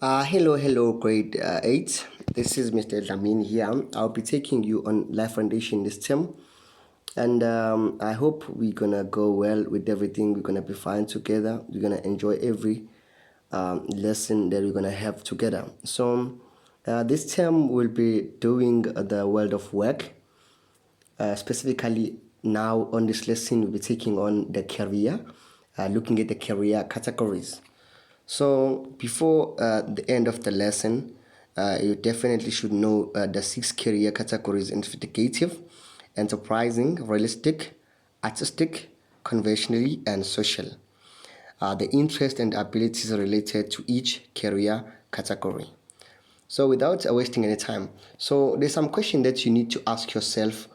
Hello, grade 8. This is Mr. Lamin here. I'll be taking you on Life Foundation this term. And I hope we're gonna go well with everything. We're gonna be fine together. We're gonna enjoy every lesson that we're gonna have together. So, this term we'll be doing the world of work. Specifically, now on this lesson, we'll be taking on the career, looking at the career categories. So before the end of the lesson, you definitely should know the 6 career categories: investigative, enterprising, realistic, artistic, conventionally, and social. The interest and abilities related to each career category. So without wasting any time, so there's some question that you need to ask yourself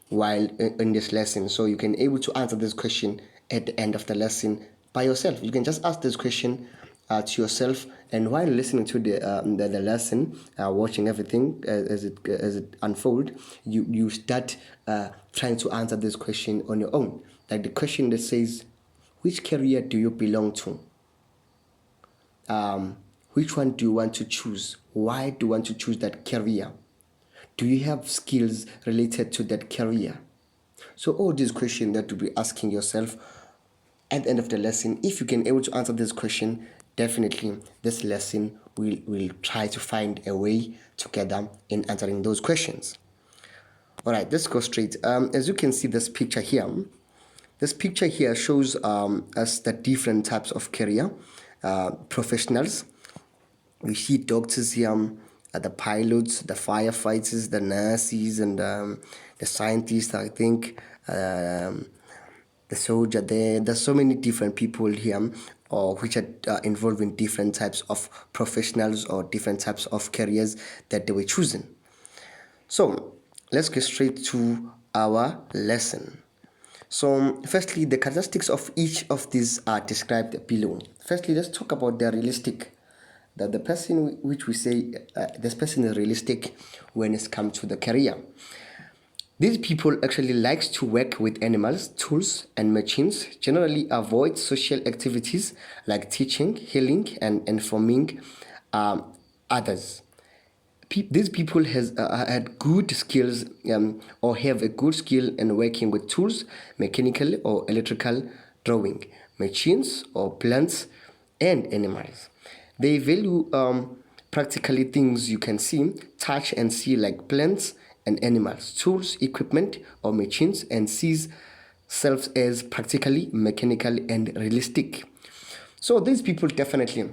while in this lesson. So you can able to answer this question at the end of the lesson by yourself. You can just ask this question to yourself, and while listening to the lesson, watching everything as it unfold, you start trying to answer this question on your own. Like the question that says, which career do you belong to? Which one do you want to choose? Why do you want to choose that career? Do you have skills related to that career? So all these questions that you'll be asking yourself at the end of the lesson, if you can able to answer this question, definitely this lesson will try to find a way together in answering those questions. All right, let's go straight. As you can see this picture here, shows us the different types of career professionals. We see doctors here, the pilots, the firefighters, the nurses, and the scientists, I think, the soldier there. There's so many different people here, or which are involved in different types of professionals or different types of careers that they were choosing. So let's get straight to our lesson. So firstly, the characteristics of each of these are described below. Firstly, let's talk about the realistic. That the person which we say this person is realistic when it comes to the career. These people actually likes to work with animals, tools, and machines. Generally, avoid social activities like teaching, healing, and informing others. These people has had good skills or have a good skill in working with tools, mechanical or electrical, drawing, machines or plants, and animals. They value practically things you can see, touch, and see, like plants and animals, tools, equipment, or machines, and sees self as practically, mechanical, and realistic. So these people definitely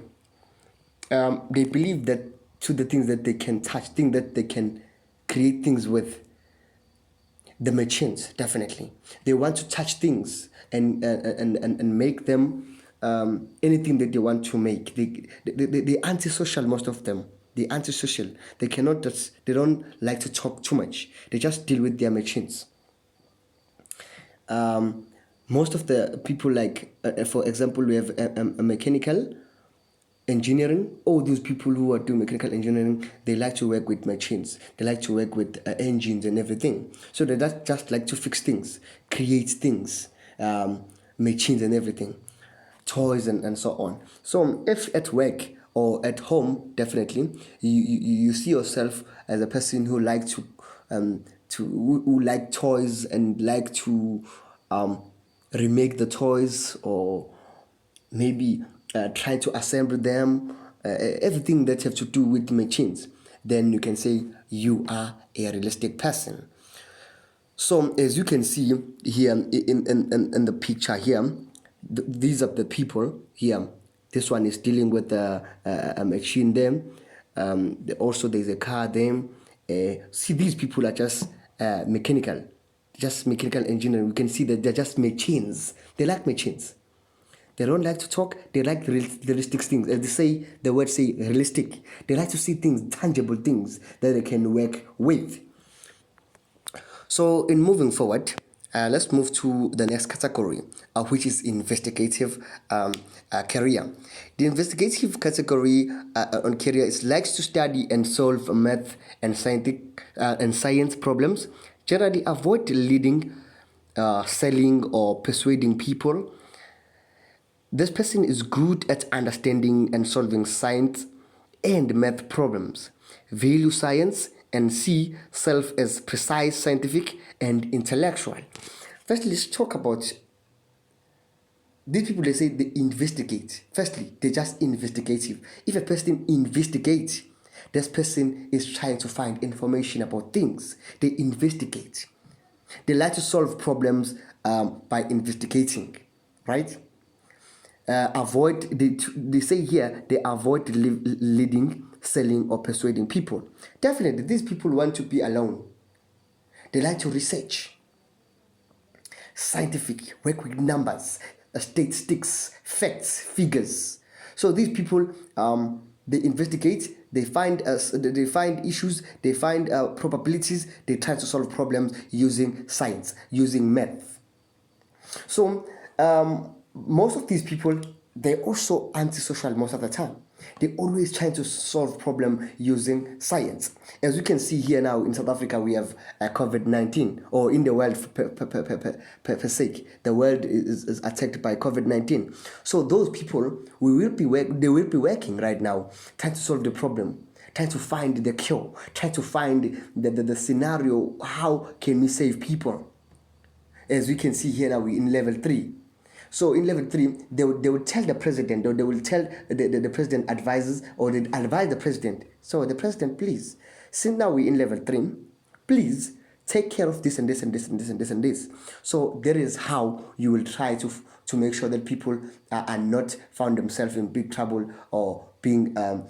they believe that to the things that they can touch, things that they can create things with. The machines, definitely, they want to touch things and make them anything that they want to make. They antisocial, most of them. They antisocial. They cannot just, they don't like to talk too much. They just deal with their machines. Most of the people, like for example, we have a mechanical engineering. All those people who are doing mechanical engineering, they like to work with machines. They like to work with engines and everything. So they just like to fix things, create things, machines and everything, toys and so on. So if at work or at home, definitely you see yourself as a person who like who like toys and like to remake the toys, or maybe try to assemble them, everything that have to do with machines, then you can say you are a realistic person. So as you can see here in the picture here, these are the people here. This one is dealing with a machine there. Also there's a car there. See, these people are just mechanical engineering. We can see that they're just machines. They like machines. They don't like to talk. They like realistic things. As they say, the word say realistic. They like to see things, tangible things that they can work with. So in moving forward, let's move to the next category, which is investigative career. The investigative category on career is likes to study and solve math and science problems. Generally, avoid leading, selling, or persuading people. This person is good at understanding and solving science and math problems, value science, and see self as precise, scientific, and intellectual. First, let's talk about these people. They say they investigate. Firstly, they're just investigative. If a person investigates, this person is trying to find information about things. They investigate. They like to solve problems by investigating, right? They say here they avoid leading, selling, or persuading people. Definitely, these people want to be alone. They like to research, scientific, work with numbers, statistics, facts, figures. So these people, they investigate, they find issues, they find probabilities, they try to solve problems using science, using math. So most of these people, they're also antisocial most of the time. They always trying to solve problem using science. As you can see here now in South Africa, we have COVID-19, or in the world per se, the world is attacked by COVID-19. So those people, they will be working right now, trying to solve the problem, trying to find the cure, trying to find the scenario, how can we save people? As we can see here now, we in level 3. So in level 3, they will tell the president, or they will tell the president advisors, or they advise the president. So the president, please, since now we're in level 3, please take care of this and this and this and this and this and this. So that is how you will try to make sure that people are not found themselves in big trouble, or being or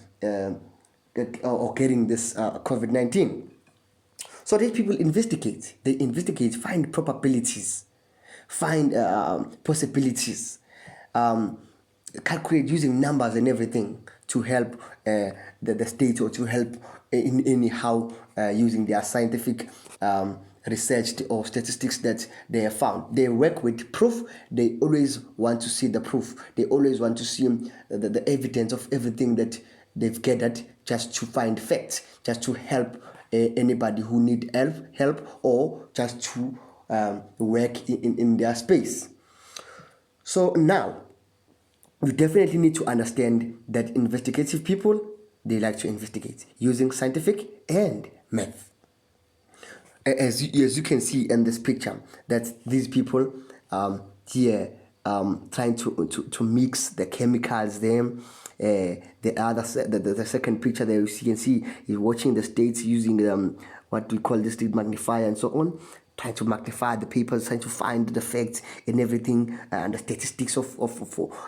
getting this COVID-19. So these people investigate. They investigate, find probabilities, find possibilities, calculate using numbers and everything to help the state, or to help in anyhow using their scientific research or statistics that they have found. They work with proof. They always want to see the proof. They always want to see the evidence of everything that they've gathered, just to find facts, just to help anybody who need help, or just to work in their space. So now, you definitely need to understand that investigative people, they like to investigate using scientific and math. As you can see in this picture, that these people here trying to mix the chemicals there. The second picture there, you can see is watching the states using what we call the state magnifier and so on, trying to magnify the papers, trying to find the facts and everything, and the statistics of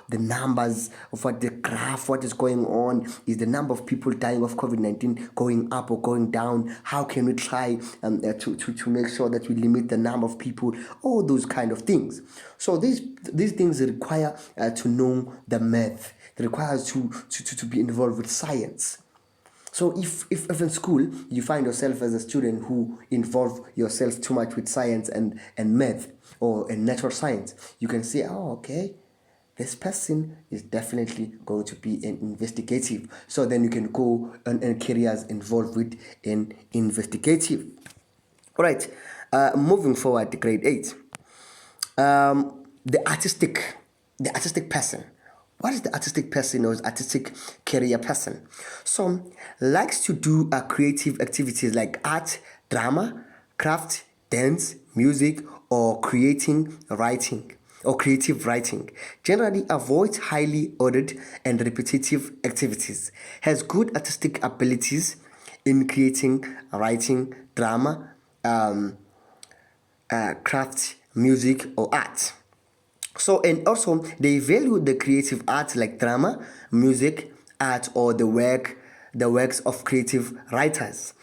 the numbers of what the graph, what is going on. Is the number of people dying of COVID-19 going up or going down? How can we try to make sure that we limit the number of people? All those kind of things. So these things require to know the math. It requires to be involved with science. So if in school you find yourself as a student who involve yourself too much with science and math, or in natural science, you can say, oh, okay, this person is definitely going to be an investigative. So then you can go and careers involved with an investigative. All right, moving forward to grade 8. The artistic person. What is the artistic person, or artistic career person? So, likes to do creative activities like art, drama, craft, dance, music, or creative writing. Generally avoids highly ordered and repetitive activities. Has good artistic abilities in creating, writing, drama, craft, music, or art. So, and also they value the creative arts like drama, music, art, or the works of creative writers,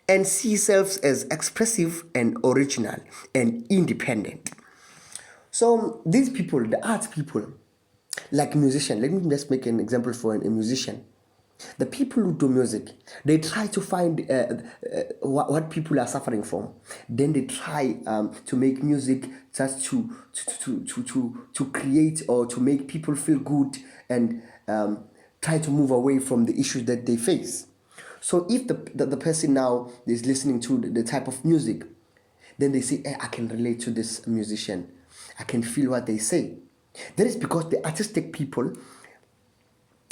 and see themselves as expressive and original and independent. So these people, the arts people, like musician, let me just make an example for a musician. The people who do music, they try to find what people are suffering from. Then they try to make music just to create, or to make people feel good, and try to move away from the issues that they face. So if the person now is listening to the type of music, then they say, hey, I can relate to this musician. I can feel what they say. That is because the artistic people,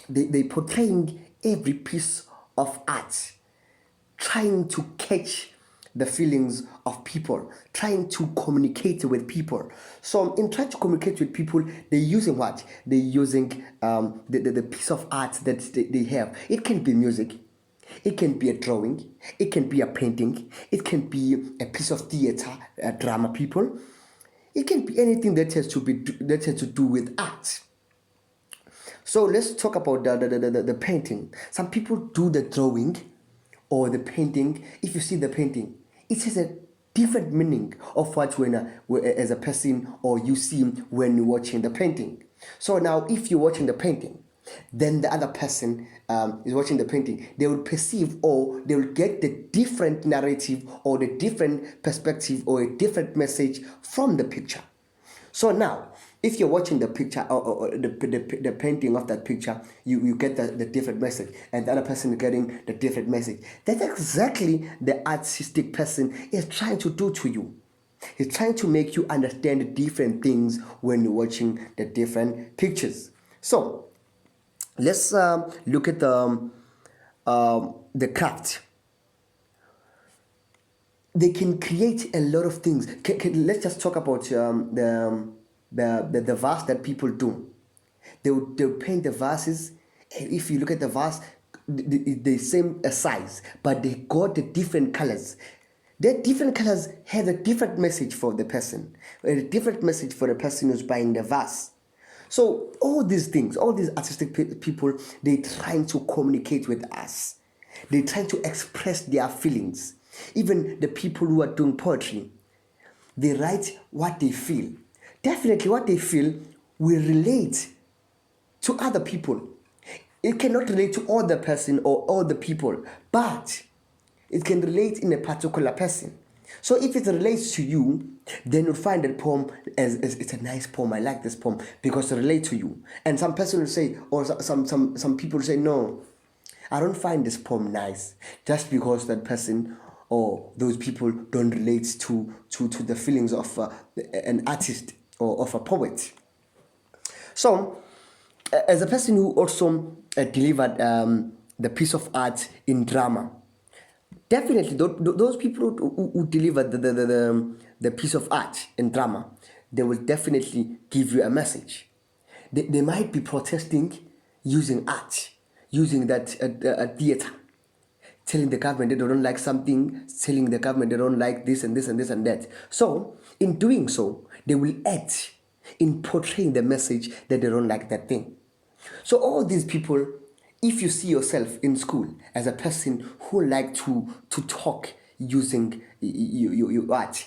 they portraying every piece of art, trying to catch the feelings of people, trying to communicate with people. So in trying to communicate with people, they're using what? They're using the piece of art that they have. It can be music, it can be a drawing, it can be a painting, it can be a piece of theater, a drama people. It can be anything that has to do with art. So let's talk about the painting. Some people do the drawing or the painting. If you see the painting, it has a different meaning of what as a person or you see when you're watching the painting. So now if you're watching the painting, then the other person is watching the painting, they will perceive or they will get the different narrative or the different perspective or a different message from the picture. So now, if you're watching the picture or the painting of that picture, you get the different message, and the other person is getting the different message. That's exactly the artistic person is trying to do to you. He's trying to make you understand the different things when you're watching the different pictures. So let's look at the craft. They can create a lot of things. Let's just talk about the vase that people do. They'll paint the vases. If you look at the vase, the same size, but they got the different colors. The different colors have a different message for the person, a different message for the person who's buying the vase. So all these things, all these artistic people, they're trying to communicate with us. They're trying to express their feelings. Even the people who are doing poetry, they write what they feel. Definitely what they feel will relate to other people. It cannot relate to all the person or all the people, but it can relate in a particular person. So if it relates to you, then you'll find that poem as it's a nice poem. I like this poem because it relates to you. And some person will say, or some people will say, no, I don't find this poem nice just because that person or those people don't relate to the feelings of an artist or of a poet. So, as a person who also delivered the piece of art in drama, definitely those people who deliver the piece of art in drama, they will definitely give you a message. They might be protesting using art, using that theater, telling the government they don't like something, telling the government they don't like this and this and this and that. So in doing so, they will act in portraying the message that they don't like that thing. So all these people, if you see yourself in school as a person who like to talk using your art,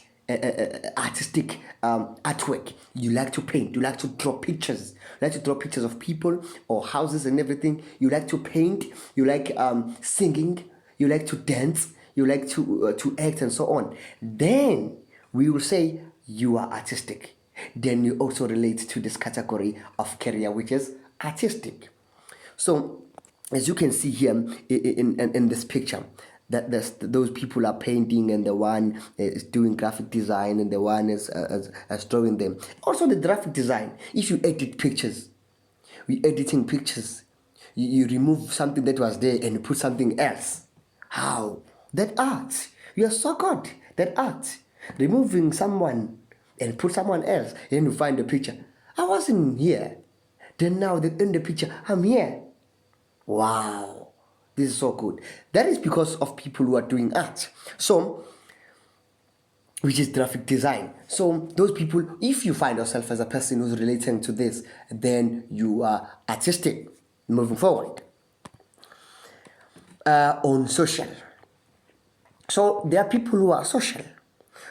artistic artwork, you like to paint, you like to draw pictures, you like to draw pictures of people or houses and everything, you like to paint, you like singing, you like to dance, you like to act and so on, then we will say you are artistic. Then you also relate to this category of career, which is artistic. So as you can see here in this picture, that those people are painting and the one is doing graphic design and the one is drawing them. Also the graphic design, if you edit pictures, we editing pictures, you remove something that was there and you put something else. How? That art. You are so good. That art. Removing someone and put someone else, and you find the picture. I wasn't here. Then now in the picture, I'm here. Wow, this is so good. That is because of people who are doing art. So, which is graphic design. So those people, if you find yourself as a person who's relating to this, then you are artistic. Moving forward. On social. So there are people who are social.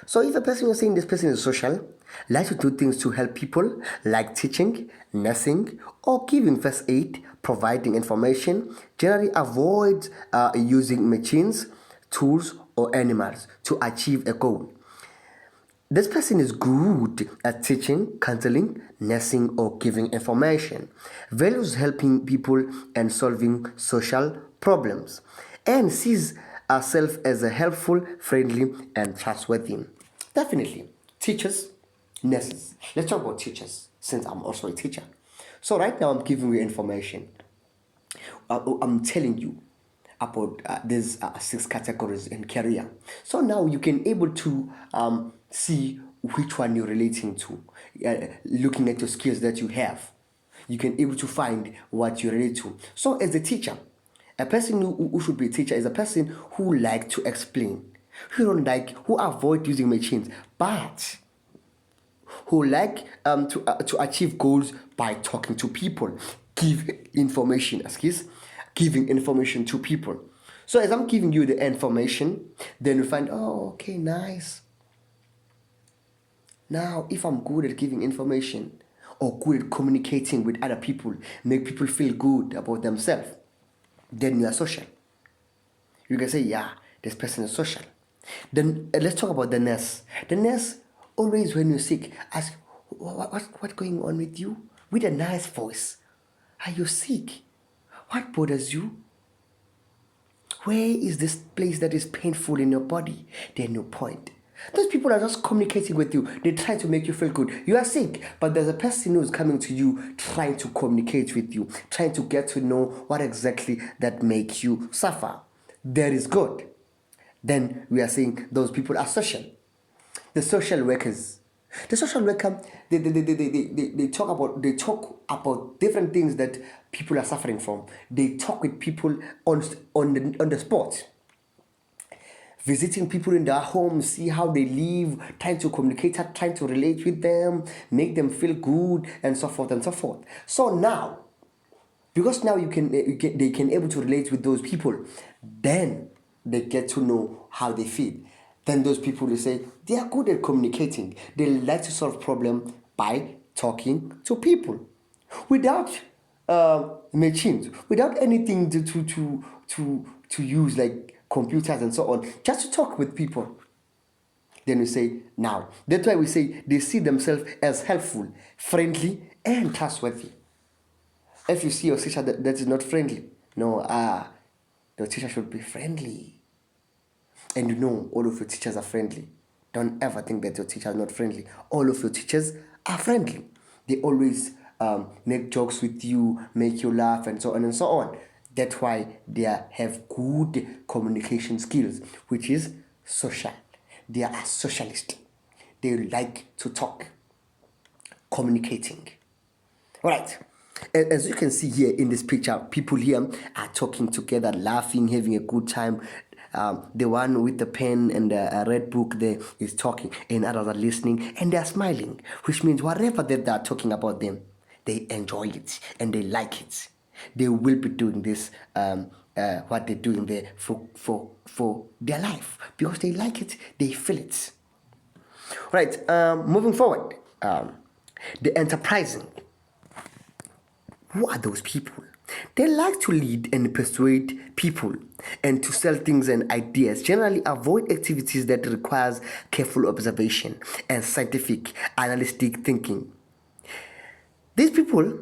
So if a person you're saying this person is social, like to do things to help people, like teaching, nursing, or giving first aid, providing information, generally avoid using machines, tools, or animals to achieve a goal. This person is good at teaching, counseling, nursing, or giving information. Values helping people and solving social problems. And sees herself as a helpful, friendly, and trustworthy. Definitely. Teachers, nurses. Let's talk about teachers. since I'm also a teacher. So right now I'm giving you information. I'm telling you about these 6 categories in career. So now you can able to see which one you're relating to, looking at your skills that you have. You can able to find what you relate to. So as a teacher, a person who should be a teacher is a person who like to explain, who avoid using machines, but who like to achieve goals by talking to people, give information, excuse, giving information to people. So as I'm giving you the information, then you find, oh, okay, nice. Now, if I'm good at giving information or good at communicating with other people, make people feel good about themselves, then you are social. You can say, yeah, this person is social. Then let's talk about the nurse. The nurse, always when you're sick, ask, what's going on with you? With a nice voice. Are you sick? What bothers you? Where is this place that is painful in your body? Then you point. Those people are just communicating with you. They try to make you feel good. You are sick, but there's a person who's coming to you, trying to communicate with you, trying to get to know what exactly that makes you suffer. That is good. Then we are saying those people are social. The social workers. The social worker, they talk about different things that people are suffering from. They talk with people on the spot, visiting people in their homes, see how they live, trying to communicate, trying to relate with them, make them feel good, and so forth and so forth. So now, because now they can able to relate with those people, then they get to know how they feel. Then those people will say they are good at communicating. They like to solve problem by talking to people, without machines, without anything to use like computers and so on, just to talk with people. Then we say now. That's why we say they see themselves as helpful, friendly, and trustworthy. If you see your teacher that is not friendly, no, your teacher should be friendly. And you know all of your teachers are friendly. Don't ever think that your teacher is not friendly. All of your teachers are friendly. They always make jokes with you, make you laugh, and so on and so on. That's why they have good communication skills, which is social. They are a socialist. They like to talk, communicating. All right. As you can see here in this picture, people here are talking together, laughing, having a good time. The one with the pen and a red book there is talking, and others are listening, and they are smiling, which means whatever that they are talking about them, they enjoy it and they like it. They will be doing this, what they're doing there for their life, because they like it, they feel it. Right. Moving forward, the enterprising. Who are those people? They like to lead and persuade people and to sell things and ideas. Generally avoid activities that requires careful observation and scientific analytic thinking. These people,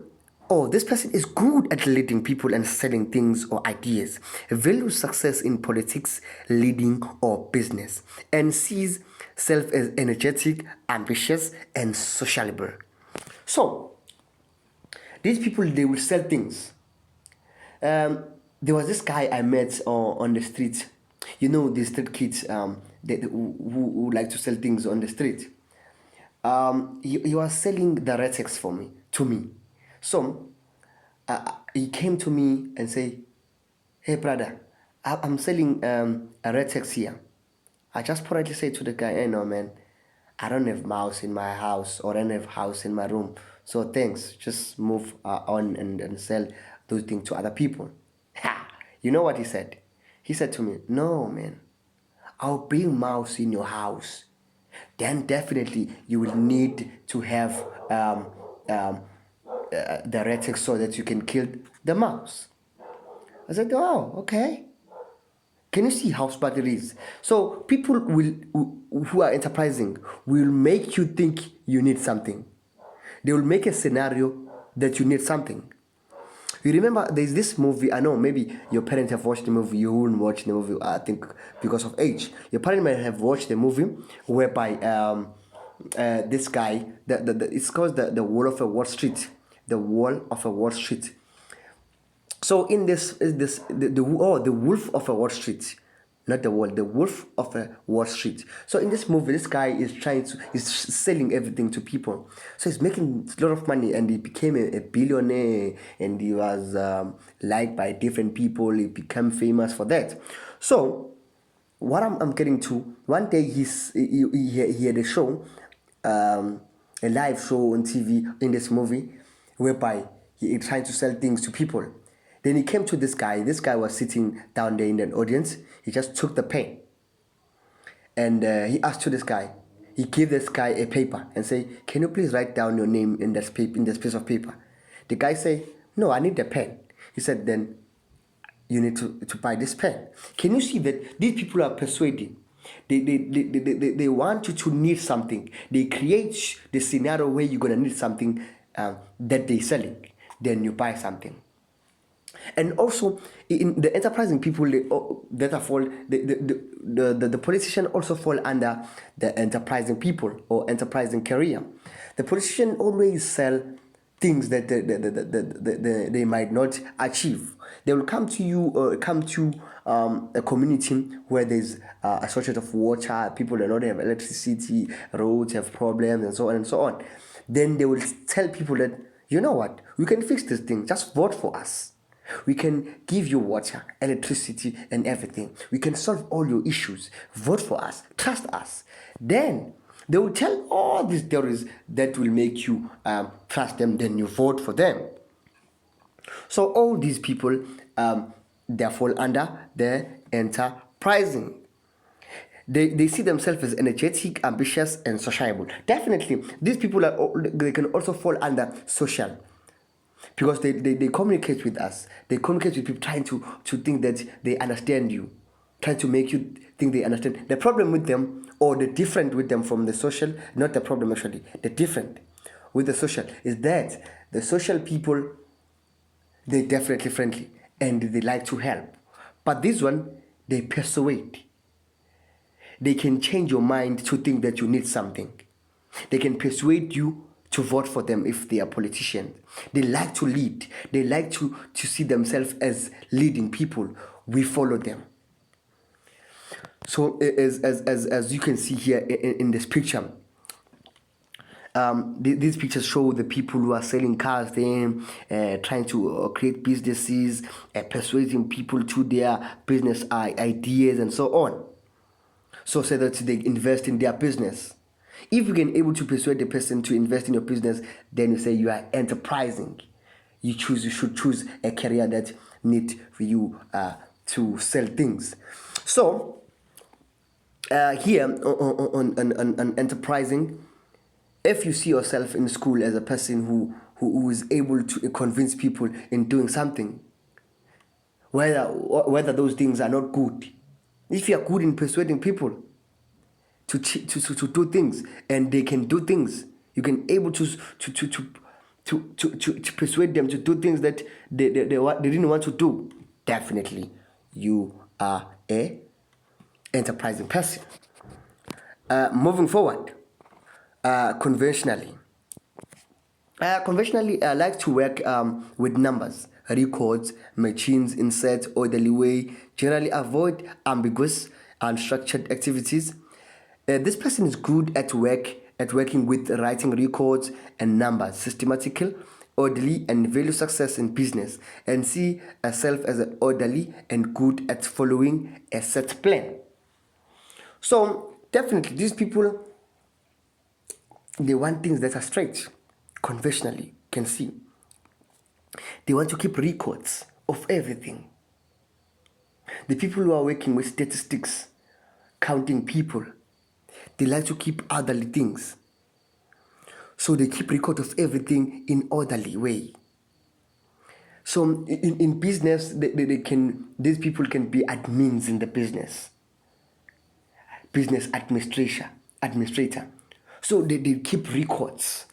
this person is good at leading people and selling things or ideas, values success in politics, leading, or business, and sees self as energetic, ambitious, and sociable. So, these people, they will sell things. There was this guy I met on the street. You know, the street kids who like to sell things on the street. He was selling the Retex to me. So he came to me and say, "Hey brother, I'm selling a Retex here." I just politely say to the guy, "Hey no man, I don't have mouse in my house, or I don't have house in my room. So thanks, just move on and sell those things to other people." Ha! You know what he said? He said to me, "No man, I'll bring mouse in your house. Then definitely you will need to have the Retex so that you can kill the mouse." I said, "Oh, okay." Can you see how smart it is? So people who are enterprising will make you think you need something. They will make a scenario that you need something. You remember there's this movie, I know maybe your parents have watched the movie, you wouldn't watch the movie, I think, because of age. Your parents might have watched the movie whereby this guy, it's called the Wall of a Wall Street. The Wall of a Wall Street. So in this is this the Wolf of a Wall Street, not the wall, the Wolf of a Wall Street. So in this movie, this guy is selling everything to people. So he's making a lot of money, and he became a billionaire, and he was liked by different people. He became famous for that. So what I'm getting to, one day he had a show, a live show on TV in this movie, whereby he tried to sell things to people. Then he came to this guy. This guy was sitting down there in the audience. He just took the pen, and he asked to this guy. He gave this guy a paper and say, "Can you please write down your name in this paper, in this piece of paper?" The guy say, "No, I need the pen." He said, "Then you need to buy this pen." Can you see that these people are persuading? They want you to need something. They create the scenario where you're gonna need something that they're selling. Then you buy something. And also in the enterprising people, the politician also fall under the enterprising people or enterprising career. The politician always sell things that they might not achieve. They will come to you or come to a community where there's a shortage of water, people do not have electricity, roads have problems, and so on and so on. Then they will tell people that, you know what, we can fix this thing, just vote for us. We can give you water, electricity, and everything. We can solve all your issues. Vote for us. Trust us. Then they will tell all these theories that will make you trust them. Then you vote for them. So all these people, they fall under the enterprising. They see themselves as energetic, ambitious, and sociable. Definitely, these people they can also fall under social, because they communicate with us. They communicate with people trying to think that they understand you, trying to make you think they understand. The problem with them, or the different with them from the social, not the problem actually, the different with the social is that the social people, they're definitely friendly and they like to help. But this one, they persuade. They can change your mind to think that you need something. They can persuade you to vote for them if they are politicians. They like to lead. They like to see themselves as leading people. We follow them. So as you can see here in this picture, these pictures show the people who are selling cars there, trying to create businesses, persuading people to their business ideas and so on. So say that they invest in their business. If you can able to persuade the person to invest in your business, then you say you are enterprising. You should choose a career that needs for you to sell things. So here on enterprising, if you see yourself in school as a person who is able to convince people in doing something, whether those things are not good, if you are good in persuading people to do things, and they can do things, you can able to persuade them to do things that they didn't want to do, definitely you are a enterprising person. Moving forward, conventionally, I like to work with numbers, records, machines, inserts, orderly way, generally avoid ambiguous, unstructured activities. This person is good at working with writing records and numbers, systematical, orderly, and value success in business, and see herself as an orderly and good at following a set plan. So definitely these people, they want things that are straight, conventionally, can see. They want to keep records of everything. The people who are working with statistics, counting people, they like to keep orderly things. So they keep record of everything in orderly way. So in business, these people can be admins in the business administrator. So they keep records,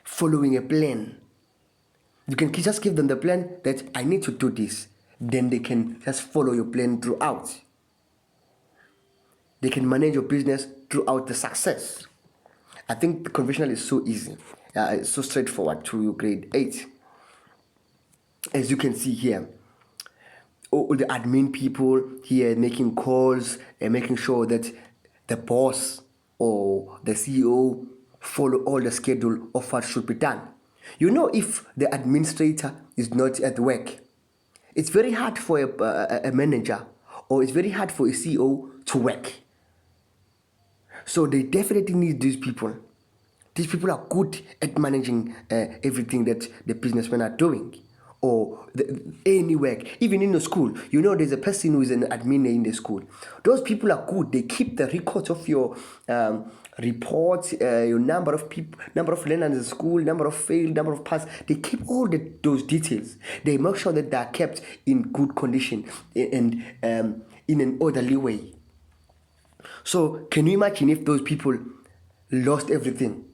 following a plan. You can just give them the plan that I need to do this. Then they can just follow your plan throughout. They can manage your business throughout the success. I think the conventional is so easy. It's so straightforward to grade 8. As you can see here, all the admin people here making calls and making sure that the boss or the CEO follow all the schedule of what should be done. If the administrator is not at work, it's very hard for a manager, or it's very hard for a CEO to work. So they definitely need these people. These people are good at managing everything that the businessmen are doing, or any work. Even in the school, there's a person who is an admin in the school. Those people are good. They keep the records of your reports, your number of people, number of learners in the school, number of failed, number of pass. They keep all those details. They make sure that they are kept in good condition and in an orderly way. So can you imagine if those people lost everything?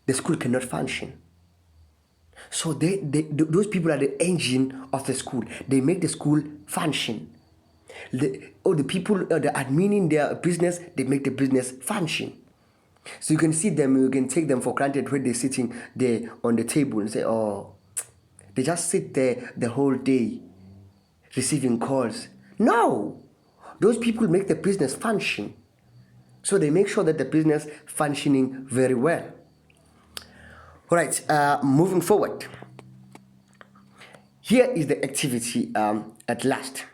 The school cannot function. So those people are the engine of the school. They make the school function. The people, the admin in their business, they make the business function. So you can see them, you can take them for granted when they're sitting there on the table and say, oh, they just sit there the whole day receiving calls. No! Those people make the business function. So they make sure that the business functioning very well. All right, moving forward. Here is the activity at last.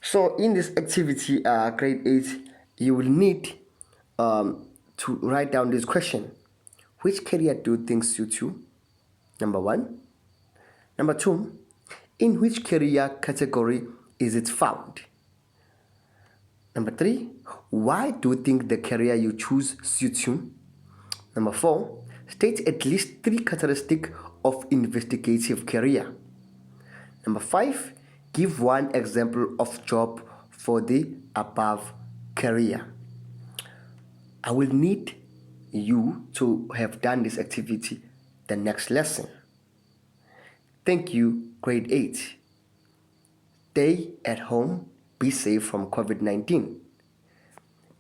So in this activity, grade 8, you will need to write down this question. Which career do you think suits you? Number 1. Number 2, in which career category is it found? Number 3, why do you think the career you choose suits you? Number 4, state at least 3 characteristics of investigative career. Number 5, give one example of job for the above career. I will need you to have done this activity the next lesson. Thank you, grade 8. Stay at home, be safe from COVID-19.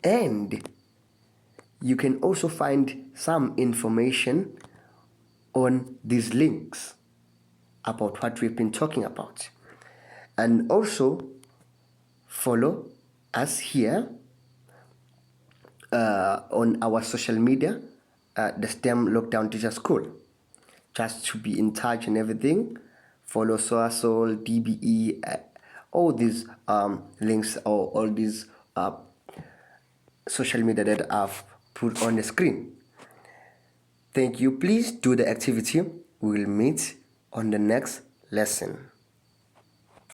And you can also find some information on these links about what we've been talking about. And also follow us here on our social media, the STEM Lockdown Teacher School. Just to be in touch and everything, follow SOASOL, DBE, all these links, or all these social media that I've put on the screen. Thank you. Please do the activity. We will meet on the next lesson.